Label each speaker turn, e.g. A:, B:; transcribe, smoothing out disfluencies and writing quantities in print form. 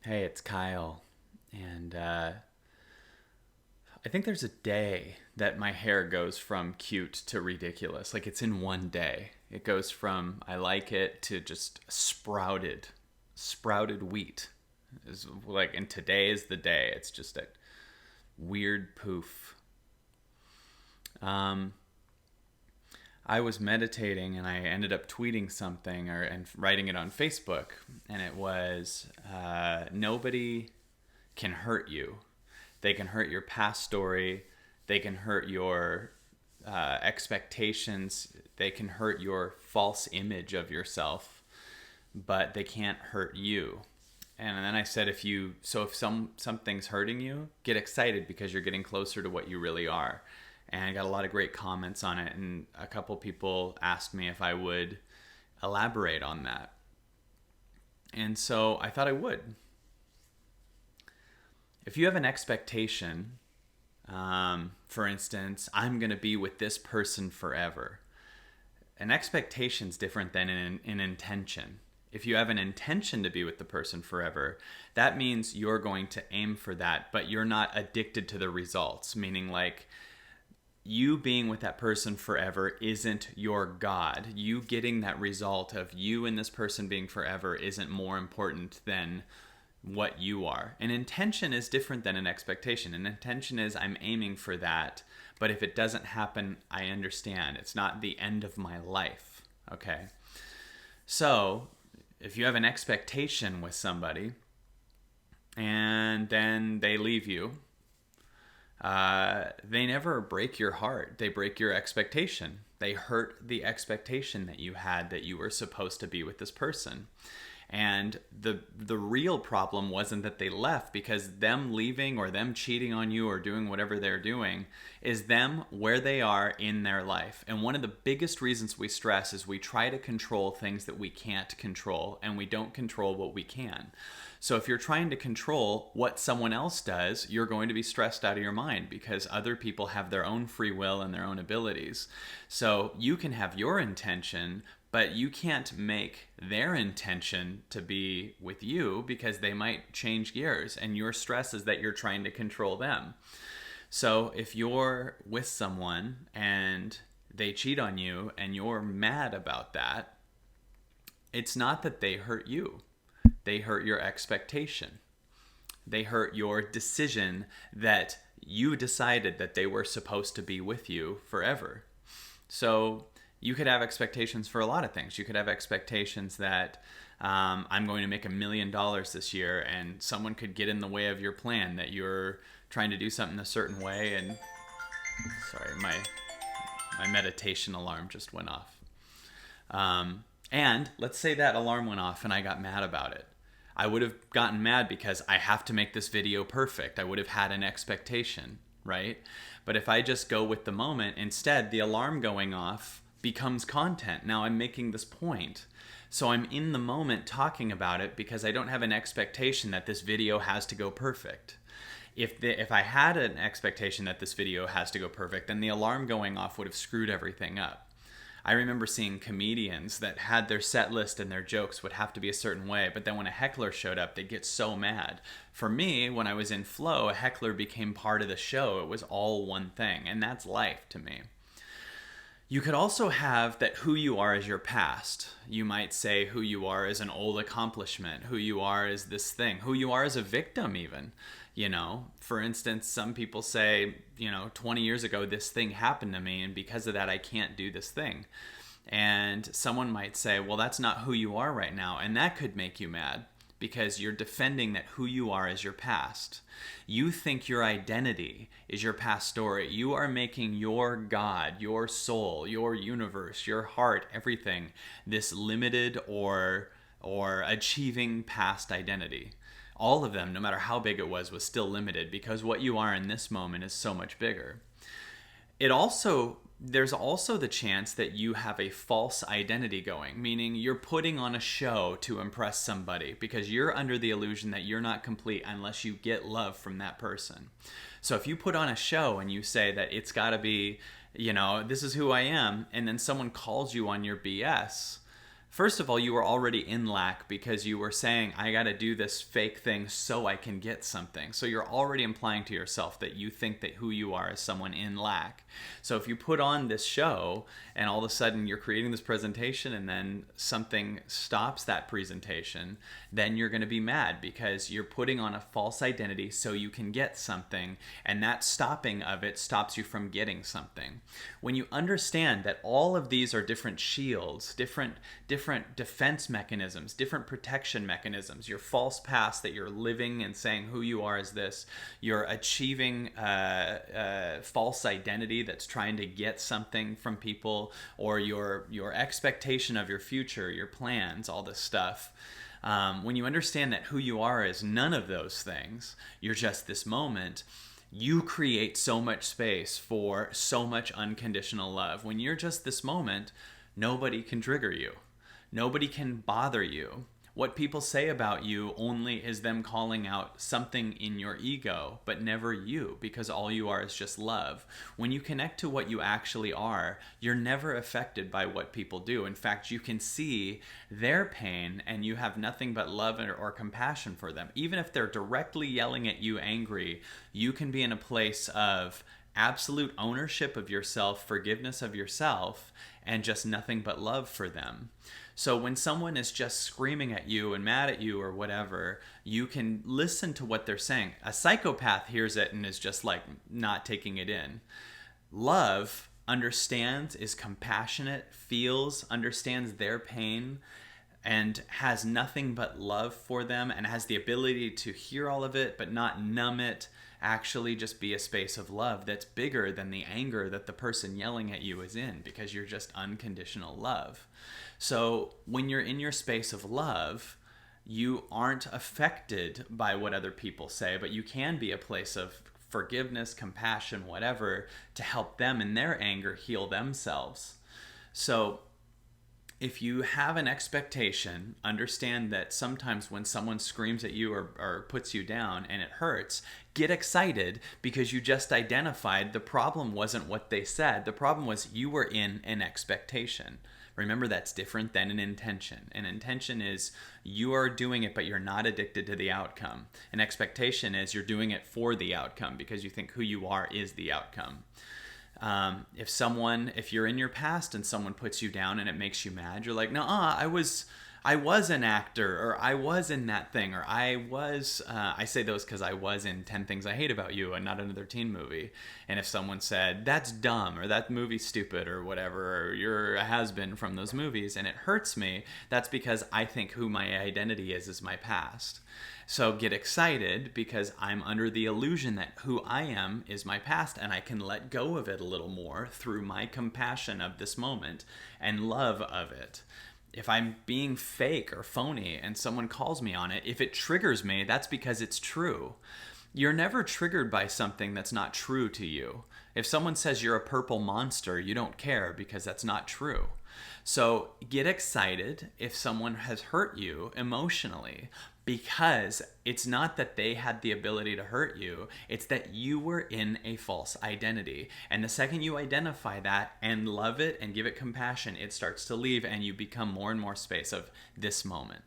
A: Hey, it's Kyle. And I think there's a day that my hair goes from cute to ridiculous. Like it's in one day. It goes from I like it to just sprouted wheat. Is like, and today is the day. It's just a weird poof. Um, I was meditating and I ended up tweeting something and writing it on Facebook, and it was nobody can hurt you. They can hurt your past story. They can hurt your expectations. They can hurt your false image of yourself, but they can't hurt you. And then I said, if something's hurting you, get excited because you're getting closer to what you really are. And I got a lot of great comments on it, and a couple people asked me if I would elaborate on that. And so I thought I would. If you have an expectation, for instance, I'm going to be with this person forever. An expectation is different than an intention. If you have an intention to be with the person forever, that means you're going to aim for that, but you're not addicted to the results, meaning like you being with that person forever isn't your God. You getting that result of you and this person being forever isn't more important than what you are. An intention is different than an expectation. An intention is I'm aiming for that, but if it doesn't happen, I understand. It's not the end of my life. Okay. So if you have an expectation with somebody and then they leave you, they never break your heart. They break your expectation. They hurt the expectation that you had that you were supposed to be with this person. And the real problem wasn't that they left, because them leaving or them cheating on you or doing whatever they're doing is them where they are in their life. And one of the biggest reasons we stress is we try to control things that we can't control, and we don't control what we can. So if you're trying to control what someone else does, you're going to be stressed out of your mind, because other people have their own free will and their own abilities. So you can have your intention, but you can't make their intention to be with you, because they might change gears, and your stress is that you're trying to control them. So if you're with someone and they cheat on you and you're mad about that, it's not that they hurt you. They hurt your expectation. They hurt your decision that you decided that they were supposed to be with you forever. So you could have expectations for a lot of things. You could have expectations that I'm going to make $1,000,000 this year, and someone could get in the way of your plan, that you're trying to do something a certain way. And sorry, my meditation alarm just went off. And let's say that alarm went off and I got mad about it. I would have gotten mad because I have to make this video perfect. I would have had an expectation, right? But if I just go with the moment, instead, the alarm going off becomes content. Now I'm making this point. So I'm in the moment talking about it because I don't have an expectation that this video has to go perfect. If I had an expectation that this video has to go perfect, then the alarm going off would have screwed everything up. I remember seeing comedians that had their set list and their jokes would have to be a certain way, but then when a heckler showed up, they'd get so mad. For me, when I was in flow, a heckler became part of the show. It was all one thing, and that's life to me. You could also have that who you are is your past. You might say who you are is an old accomplishment, who you are is this thing, who you are as a victim even. You know, for instance, some people say, 20 years ago, this thing happened to me, and because of that, I can't do this thing. And someone might say, well, that's not who you are right now. And that could make you mad, because you're defending that who you are is your past. You think your identity is your past story. You are making your God, your soul, your universe, your heart, everything, this limited or achieving past identity. All of them, no matter how big it was still limited, because what you are in this moment is so much bigger. There's also the chance that you have a false identity going, meaning you're putting on a show to impress somebody because you're under the illusion that you're not complete unless you get love from that person. So if you put on a show and you say that it's got to be, this is who I am, and then someone calls you on your BS, First of all, you were already in lack because you were saying, I got to do this fake thing so I can get something. So you're already implying to yourself that you think that who you are is someone in lack. So if you put on this show and all of a sudden you're creating this presentation and then something stops that presentation, then you're going to be mad because you're putting on a false identity so you can get something, and that stopping of it stops you from getting something. When you understand that all of these are different shields, different defense mechanisms, different protection mechanisms, your false past that you're living and saying who you are is this, you're achieving false identity that's trying to get something from people, or your expectation of your future, your plans, all this stuff. When you understand that who you are is none of those things, you're just this moment, you create so much space for so much unconditional love. When you're just this moment, nobody can trigger you. Nobody can bother you. What people say about you only is them calling out something in your ego, but never you, because all you are is just love. When you connect to what you actually are, you're never affected by what people do. In fact, you can see their pain and you have nothing but love or compassion for them. Even if they're directly yelling at you angry, you can be in a place of absolute ownership of yourself, forgiveness of yourself, and just nothing but love for them. So when someone is just screaming at you and mad at you or whatever, you can listen to what they're saying. A psychopath hears it and is just like not taking it in. Love understands, is compassionate, feels, understands their pain, and has nothing but love for them, and has the ability to hear all of it but not numb it, actually just be a space of love that's bigger than the anger that the person yelling at you is in, because you're just unconditional love. So when you're in your space of love, you aren't affected by what other people say, but you can be a place of forgiveness, compassion, whatever, to help them in their anger heal themselves. So if you have an expectation, understand that sometimes when someone screams at you or puts you down and it hurts, get excited because you just identified the problem wasn't what they said. The problem was you were in an expectation. Remember, that's different than an intention. An intention is you are doing it, but you're not addicted to the outcome. An expectation is you're doing it for the outcome because you think who you are is the outcome. If you're in your past and someone puts you down and it makes you mad, you're like, "Nuh-uh, I was an actor, or I was in that thing, or I say those because I was in 10 Things I Hate About You and not another teen movie." And if someone said, "That's dumb," or "That movie's stupid," or whatever, or "You're a has-been from those movies," and it hurts me, that's because I think who my identity is my past. So get excited because I'm under the illusion that who I am is my past, and I can let go of it a little more through my compassion of this moment and love of it. If I'm being fake or phony and someone calls me on it, if it triggers me, that's because it's true. You're never triggered by something that's not true to you. If someone says you're a purple monster, you don't care because that's not true. So get excited if someone has hurt you emotionally, because it's not that they had the ability to hurt you, it's that you were in a false identity. And the second you identify that and love it and give it compassion, it starts to leave and you become more and more space of this moment.